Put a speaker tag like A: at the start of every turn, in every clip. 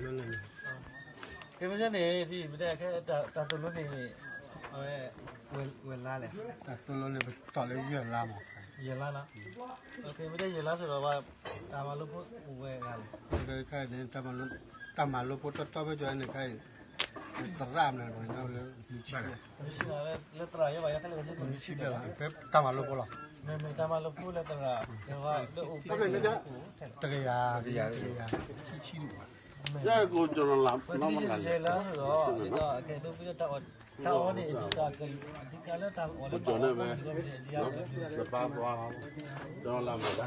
A: นั่นเลย
B: คือไม่ใช่เนี่ยที่ไม่ได้แค่ตาตัวนู้นนี่เวลาเลย
A: แต่ตัวเราเนี่ยต่อเลยเยอะลาม
B: เยอะแล้วนะโอเคไม่ได้เยอะแล้วสุดแล้วว่าตามมาลุกพูดเวงาน
A: เลยใครเนี่ยตามมาลุกพูดต่อไปจอยเนี่ยใครตรามเนี่ยเราเลยมีชีวิต
B: มีชีวิตแล้วตรายยังไงก็เลย
A: มีชีวิตเป๊ปตามมาลุกพูดหรอ
B: ไม่ตามมาลุกพูดแล้วตราเดี๋ยวว่าเดี๋ยว
A: โอเคเนี่ยตะกี้ยาชี
C: 这个就能拿
B: 那么难。这了是说，这个开头比较大我的这个了大我的。
C: 就那呗，这八卦了，这拉没了，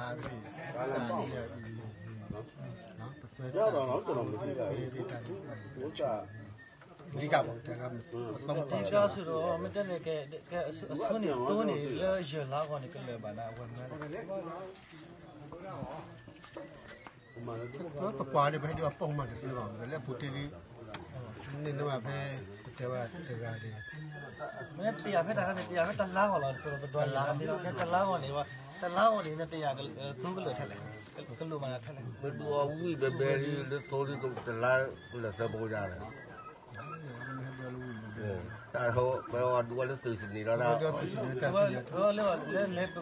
C: 要到老子了没地方，我这。
A: ဒီကပေါ့တယ်က
B: ဒီကဆိုတော့မတက်နဲ့ကဲဆွနေတိုးနေလဲရလာကောနေကလဲပါလားဝင်နေ
A: တော့ပွားတယ်ပဲဒီပုံမှန်တစ်စပါဘူးလက်ပူတီလေးနင်းတော့ပဲတဲဝတဲကြတယ်
B: မင်းတရားဖက်တာနဲ့တရားဖက်တလားဟောလားဆိုတော့တော်လာဒီတော့တလားဟောနေပါတလားဟောနေနဲ့တရားသူကလို့ထက်တယ်ကလို့မှထက်တယ်
C: ဘယ်သူအဝိဘယ်ဘယ်ရီတိုးရီကတလားလက်သဘောကြတယ်แต่เขาไปว่าดูว่าตื่นสินี่แล้วนะ
B: เขาเรียกว่าเล่ป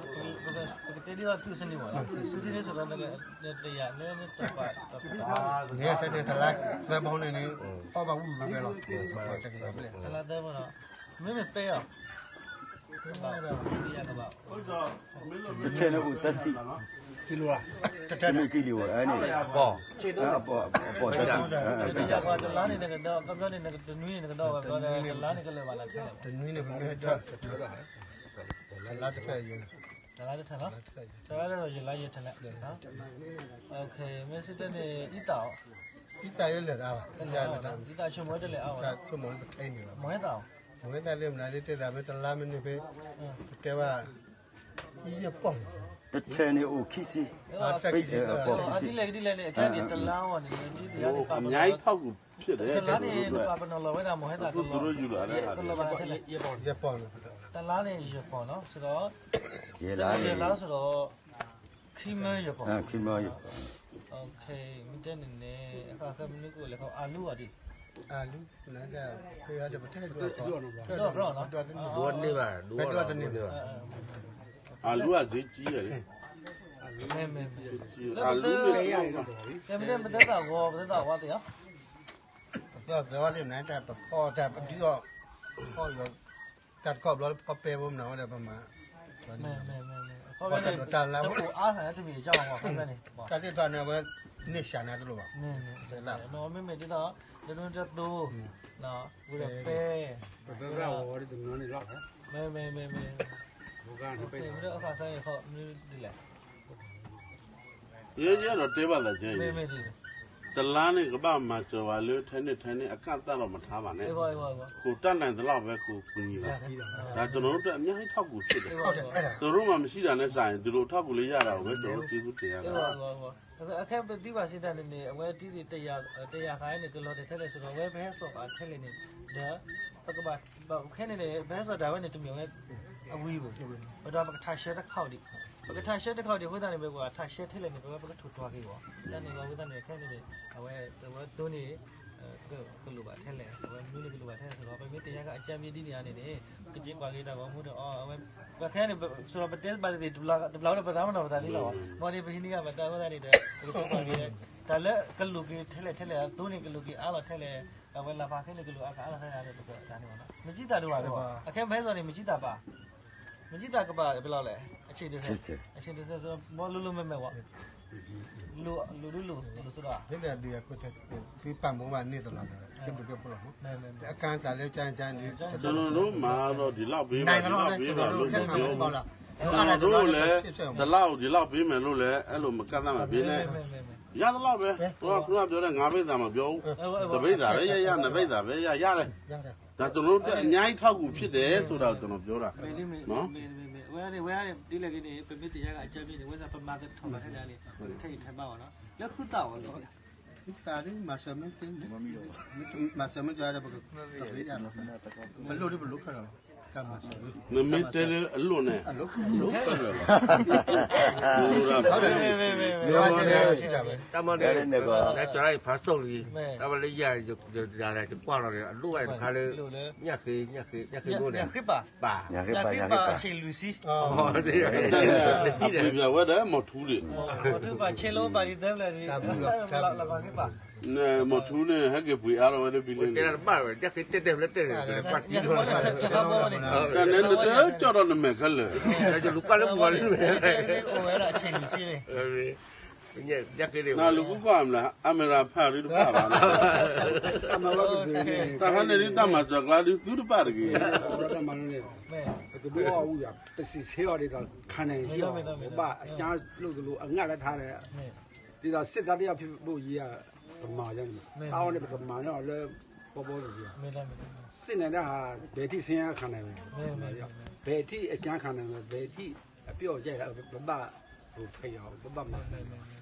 B: กติที่ว่าตื่นสินี่หมดตื่นสินี่สุดแล้วเนี่ยเตียเนี่ยตบ
A: เนี่ยแต่ตลาดเสือบ้องเนี่ยออกมาวุ่นไปแล้วตะกี้ไปเลย
B: ตลาดได้บ่เนาะไม่เป๊ะอ่ะเตียก็บ่
D: တချင်တော့တက်စီ
A: ကီလိုလား
D: တက်နေကီလိုအဲ့နေ
C: ပေါ့
D: ခြေတော့ပေါ့တက်စီ
B: တရားကတလားနေကတော့ကပြောနေကတော့နွေးနေကတော့ပြောတယ်လားနေကလည်းပါလားခဲ့
A: တယ်နွေးနေပဲတော့လာတစ်ဖက်ရင်
B: တလားတစ်ထက်နော်တလားတော့ရလာရထက်လက်နော်โอเคမင်းစစ်တဲ့နေဤတောင်
A: ဤတာရလက်သားပါ
B: တရားလက်သားဤတာချုံမွေးတယ်လေအောင်
A: ချုံမွေးထိုင်းနေလား
B: မွေးတောင်
A: မွေးတယ်လေမနာလေးတက်တာပဲတလားမင်းပဲတဲပါဤရပေါ့
D: တချင်နေโอခိစီ
B: ပိတ်တယ်ပေါ့ဒီလေအခက်ဒီတလားဟောနေဒီတရားဒီပါ
C: အများကြီးထောက်ကူဖြစ်တယ်
B: တလားနေပါပနော်လောဝဲတာမဟဲတာ
C: သူတို့ယူလာတယ်ဟာ
B: ကလောပါထက်ရ
A: ပေါ့
B: တလားနေရပေါ့နော်ဆိုတော့
D: ရေလား
B: ဆိုတော့ခီမဲရပေါ့
D: ခီမဲရ
B: โอเคမတက်နေအခါကမင်းကိုလည်းခေါအာလူอ่ะဒီ
A: အာလူနာကခေရတဲ့ပထဲတော့
B: တော့တော့နော်
C: ဒွနေပါဒွနေပါအာလူကဈေးကြီးတယ်လေ
B: မဲ
C: အာလူတွေ
B: ရရတယ်ကဲမင်းမတက်တာဘောမတက်တာဟောတရား
A: တော့ဘယ်ဝါလိမနိုင်တာပေါ်တာပြီးတော့ဟောရောจัดกรอบแล้วก็เปย์ผมหน่อยได้ประมาณ
B: เขาไปเนี่ยแต่กูอาหารจะมีเจ้าของเขาไปเนี่ย
A: แต่ที่ตอนนี้ว่านี่ฉันนะตัวบ่
B: นี่เสร็จแล้วน้องไม่ที่ต่อเดี๋ยวจะดูเนาะกูจะเปย์
A: แต่เราวันนี้ตรงนี้รอดฮะ
B: ไม่บุกานไปไม่ได้เอาขาใส่เขาไม่ดีแหละ
C: เยอะๆเราเตะบอลเลยเจ๊
B: ไม่ดี
C: ตลาดนี่ก็บ้ามาเจอว่าเลือดแทนนี่อากาศตลอดมาท้าบ้านเนี่ยกูตั้งแต่ตลอดไปกูนี่แหละแต่ตัวนู้นตัวนี้ให้เท่ากูคิดเลยตัวรู้มันไม่ใช่แต่ในสายตัวรู้เท่ากูเลยยากเราไม่ตัวรู้ที่สุดเดียว
B: แค่เป็นที่ว่าสิ่งนั้นเนี่ยเว้ที่เตียขายเนี่ยก็เราได้เท่าไรสุดเราเว้แพ้สอบเท่าไรเนี่ยเดี๋ยวปกติแบบแค่เนี่ยแพ้สอบได้ว่าเนี่ยจะมีเว้อวีบุเพราะว่ามันถ่ายเชื้อเข้าดิปกติถ่ายเชื้อเข้าดิหัวตาเนี่ยแบบว่าถ่ายเชื้อเท่าไรเนี่ยแบบว่าปกติถูกตัวกี่วะแต่เนี่ยหัวตาเนี่ยแค่เนี่ยเอาไว้แต่ว่าตัวนี้ก็รู้ว่าเท่าไรเอาไว้นู่นนี่ก็รู้ว่าเท่าไรเราไปไม่เตียก็อาจจะมีดีเนี่ยเนี่ยก็เจ๊กว่ากี่ตาว่ามุดอ๋อเอาไว้ก็แค่เนี่ยสุดเราไปเทสบาร์ดีดูเราเนี่ยประจำเราประจำนี่เราวันนี้ไปที่นี่ก็ประจำว่าได้เนี่ยก็รู้ว่ากี่แต่ละก็รู้กี่เท่าไรตัวนี้ก็รู้กี่อะไรเท่าไรเอาไว้ลาพาแค่เนี่ยก็รู้อะไรเท่าไรเนี่ยก็ได้เนี่ยนะไม่จีตาดูอะไรวะแค่แพ้ส่วนนี้ไม่จีตาป่ะไม่จีตากระป๋าเป็นอะไรอาชีพเดียวกันมอลูไม่วะลูสุดอ่ะ
A: เดี๋ยวเดี๋ยวก็จะซื้อปั๊มผมว่านี่ตลอดเลยเก็บปลอกอาการสารเลี้ยวจานนี่
C: จนรู้มาเราดีเล่าปีมา
A: เรารู้แค่หาผมบอกละ
C: รู้เลยแต่เล่าดีเล่าปีมารู้เลยไอ้ลูกมันกันตั้งแต่ปีนี้ยาตลอดไปตัวเดี๋ยวงาไปตามมาเบี้ยวแต่ไปแต่ไปยาในไปแต่ไปยาเลยแต่ตัวนู้นง่ายเท่ากูผิดเด้ตัวเราตัวนู้นเบี้ยวละเนาะ
B: เว้ยดีเลยกันนี่เป็นมิตรยากอาจจะมีแต่ว่าจะเป็นมาร์เก็ตทำมาแค่นี้ไทยบ้าเนาะแล้วคือเต่าเหรอ
A: ตาดิมาเสริมไม่เป็นมาเสริมไม่จ่ายได้ปกติตัดเลยจ้ะมันรู้ดิมันรู้ขนาด จำมาสิ
C: နမင်းတဲအလွတ်နဲ့
A: အလုပ်
C: လို့ပဲလေဘူရာ
A: ဟုတ်တယ်
B: မဲ
A: လောကရှိတာပဲ
E: တမန်တယ်လက်ကြလိုက်ဖတ်ဆုံးလီတမလေးရတယ်ကွာတော့တယ်အလို့ရခါလေးညက်ခေးလို့လေ
B: ခစ်ပါ
E: ပါ
D: ညာခဲ့
B: ညာ
D: ပါ
B: ခစ်
D: ညာ
B: ပါ
D: ခဲ့ပါ
B: အချိန်လူစီ
E: ဟောတယ်
C: အပြပြဝဲတယ်မထူးလေ
B: ဟိုသူပါချေလို့ပါဒီတယ်လေလာပါခစ်ပါ
C: နဲမထူးနဲ့ဟက်ကပွေအားရဝဲပြီးလေ
E: ကျန်ပါပဲတက်တက်လက်တက်တယ်ပတ်ပြီးတော့
B: ချက်ပါနေ
C: ကနေတဲ့ကြော်တော့နမဲခက်လေ
E: ဒါကြလူကလည်းပေါ်လေးပဲ
B: ဟိုအဲ့အချိန်လူစီလေ
E: ညက်ရက်ကြီးတွေ
C: နာလူကကွာမလားအမေရာဖာရီတို့ပါပါလား
A: အမလောကစီ
C: တာခနဲ့ဒီတမစကလာဒီသူတို့ပါရကြီး
F: တော့မလို့လေ
B: မဲ
F: သူတို့အူရပစီဆေးရတဲ့ခံနေရှိအောင်ဘာအချားလို့လို့အငတ်လည်းထားတယ်
B: မဲ
F: ဒီတော့စစ်သားတရားဖြစ်ဖို့ကြီးကဗမာကျမ်းအောင်းနေဗမာတော့လည်းပေါ်ပေါ်လို့ကြီး
B: မဲလာမဲ
F: စစ်နေတဲ့ဟာဘယ်ထိဆင်းရဲခံနိုင်လဲ
B: မဲ
F: ဘယ်ထိအကျန်းခံနိုင်လဲဘယ်ထိအပြော့ကြဲတာဗဟိုဖေးအောင်ဗမာ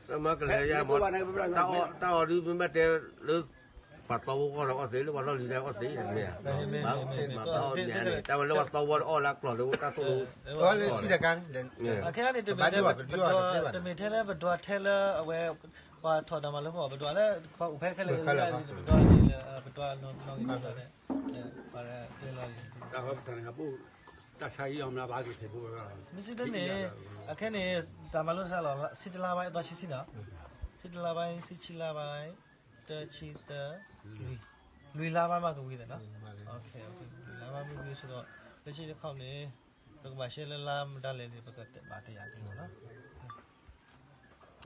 E: တမကလေးရမတောဒီမတ်တယ်လို့ပတ်တော့ကတော့အသေးလို့တော့လီလည်းအသေးတယ်မြတ်မတော့ညနေတမလို့တော့အော်လာကလို့တာဆို
A: ဟောလေရှိတဲ့ကန်
B: အခါကနေတမင်တဲ့တမင်ထဲလဲဘဒွားထဲလဲအဝဲပါထော်တယ်မလို့ဘဒွားလဲဥဖဲခက်လေဘဒွားနော်နော်ရတယ်ပါတယ်တဲလာ
F: ဒါဟုတ်တယ်ကပို့တဆိုင်အောင်လားဘာလို့ဖြစ်ဖို့
B: မရှိတဲ့နေအခက်နေတာမလို့ဆက်လောစစ်တလာပိုင်းတော့ရှိစီနော်စစ်တလာပိုင်းစစ်ချီလာပိုင်းတချီတလူလာပိုင်းမှာကဝေးတယ်နော်โอเคလာပိုင်းမျိုးဆိုတော့တချီတစ်ခေါက်နေတော့မရှယ်လာမတလည်းဒီဘက်ကပါတရားပြီနော်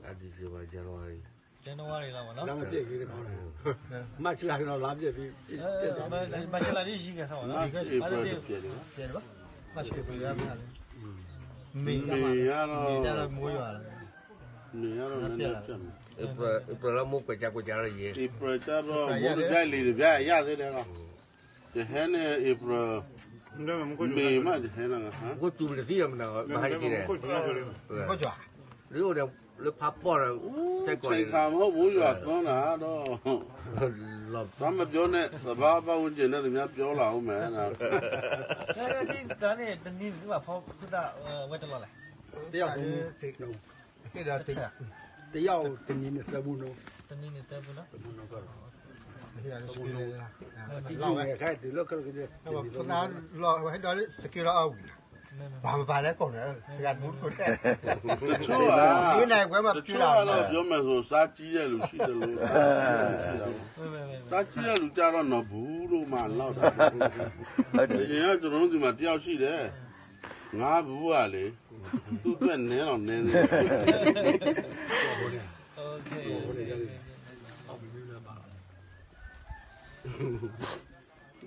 E: အဒီစီပါဇန်နဝါရီ
B: ဇန်နဝါရီလောက်ပါနော်
F: လာမပြည့်ကြီးတယ်ကောင်းတယ်မတ်ချလာတော့လာပြည့်ပြီး
B: မရှယ်လာဒီရှိခဲ့ဆောင်းနော်
C: ဒီကရှိပွဲပြည့်တယ်
A: ပြန်ပါမရှိပြရမှာမေ
C: နေရတော့
A: မေကြတော့မိုးရွာလာ
C: နေရတော့လည်းပြတ်မယ်
E: ဧပြီလမို့ကြကြကြရရေး
C: ဧပြီကျတော့ဘုရားကြိုက်လေဗျာရသေးတယ်ကောဒီဟဲနဲ့ဧပြီမေမဒီဟဲနာဟာ
E: ကိုတူလေဒီရမနာမဟိုက်ကြည့်တယ်
A: ကိုကြွား
E: ဒီလိုလေဖပ်ပေါ်ချက်ကွာ
C: ချိန်ခါမဟုတ်ဘူးရွာသွန်းတာတော့
E: လော
C: ဘာမပြောနဲ့သဘာဝပတ်ဝန်းကျင်နဲ့သူများပြောလာအောင်မယ်နော်
B: ဒီတန်းနေတနည်းဒီမှာဖောက်ခုတာဝက်တော့လဲ
F: တယောက်ကို
A: ခေတာတိတ်
F: တယောက်တင်းနေသဘူးနော်
B: တနည်းနေတဲ့ဘူးနော်
F: ဘုံတော့ကတော့
A: ခေတာစကီလေလား
F: ဒီလိုခိုက်ဒီလိုကတော့ဒီ
A: တော့ဖနာလောဟဲ့တော့စကီရောအောက်ဘာမပါလဲကုန်တယ်ကဘူးကိုတဲ့
C: ချို့က
A: ဒီနိုင်ကွဲမှာပြ
C: ချို့
A: လာ
C: ကတော့ပြောမယ်ဆိုစားကြီးတဲ့လူရှိတယ်လို့စားကြီးတဲ့လူကြတော့တော့ဘူးလို့မှလောက်တာ
D: ဟုတ်တယ်
C: ဒီကကျွန်တော်တို့ဒီမှာတယောက်ရှိတယ်ငါဘူးကလေသူ့အတွက်နင်းတော့နင်းသေးတယ်
B: โอเค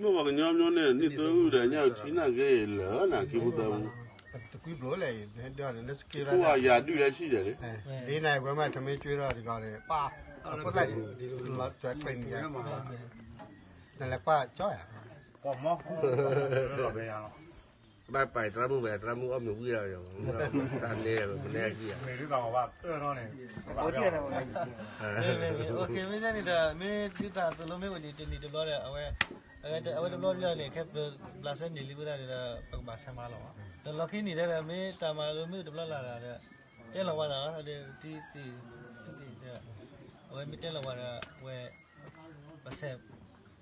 C: မို့ဘာညောင်းညောင်းနဲ့နှစ်သွေးဥတယ်ညောက်ချီနာခဲ့လောနာကိဘူးတော့
A: တကွေးဘလို့လေတော့လက်စကီလာ
C: ကိုကရာတူရရှိတယ်လေ
A: ဒီနိုင်ကွဲမှာသမင်းကျွေးတော့ဒီကောလေပါပုတ်လိုက်ဒီလိုလာကျွတ်ထိုင်နေတယ်นั่นแหละกว่าจ้อยอ่ะ
F: ကောမောတော့ဘယ်ရအောင်
E: ไปไปตระมุไปตระมุเอามือวิ่งแล้วสานเนี่ยมันเนี่ยကြီးอ่ะ
F: မေရီကောင်ကတော့တော့နေ
B: โอเคโอเคမင်းနေတာမင်းဒီတာတလုံးမျိုးဒီတင်ဒီတော့တဲ့အဝဲအဝဲတော့ပြောနေခဲ့ပလတ်နေလီဝဒါနေတာပကမဆမ်းမလောတော့လခိနေတဲ့မင်းတာမလိုမျိုးတပလလာတာတဲလောဝါတာဒီအဝဲမတဲလောဝါတာဝဲပဆက်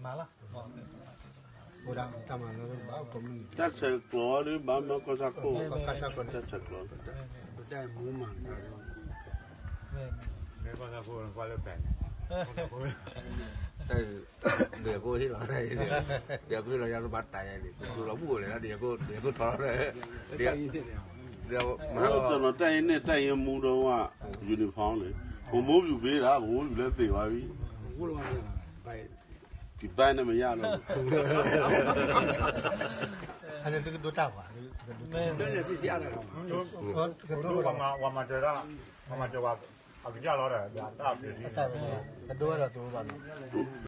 B: မလားဟော
A: โบราณตามมาแล้วบ้าคอมมิวนิตี้
C: တက်ဆက်ကလော်ဘာမကောစားကို
A: ကတ်ချကွန်
C: တက်ဆက်ကလော်
F: တဲ့မူးမှန်တယ်
G: 没办法，不能挂了板。
E: เดี๋ยวกูที่เราได้เดี๋ยวกูเราจะบัดตายเลยกูเราพูดเลยนะเดี๋ยวกูถอดเลยเดี๋ยวเดี๋ยว
C: မဟုတ်တော့တိုင်နဲ့တိုင်ရမူတော့ကယူနီဖောင်းလေဘုံမိုးပြူပေးတာဘုံပြူလည်းသိသွားပြီ
F: ဘိုးတော်ကဘိုင်
C: ဒီပိုင်းနဲ့မရတော့
A: อันนี้คือดูตากว่า
F: တဲ့ပစ္စည်းအားတော့
A: ก็ดู
G: 我们这个，我们这个，啊，比较老的，大比例。
A: ตากก็ดูแล้วตัวบ้าน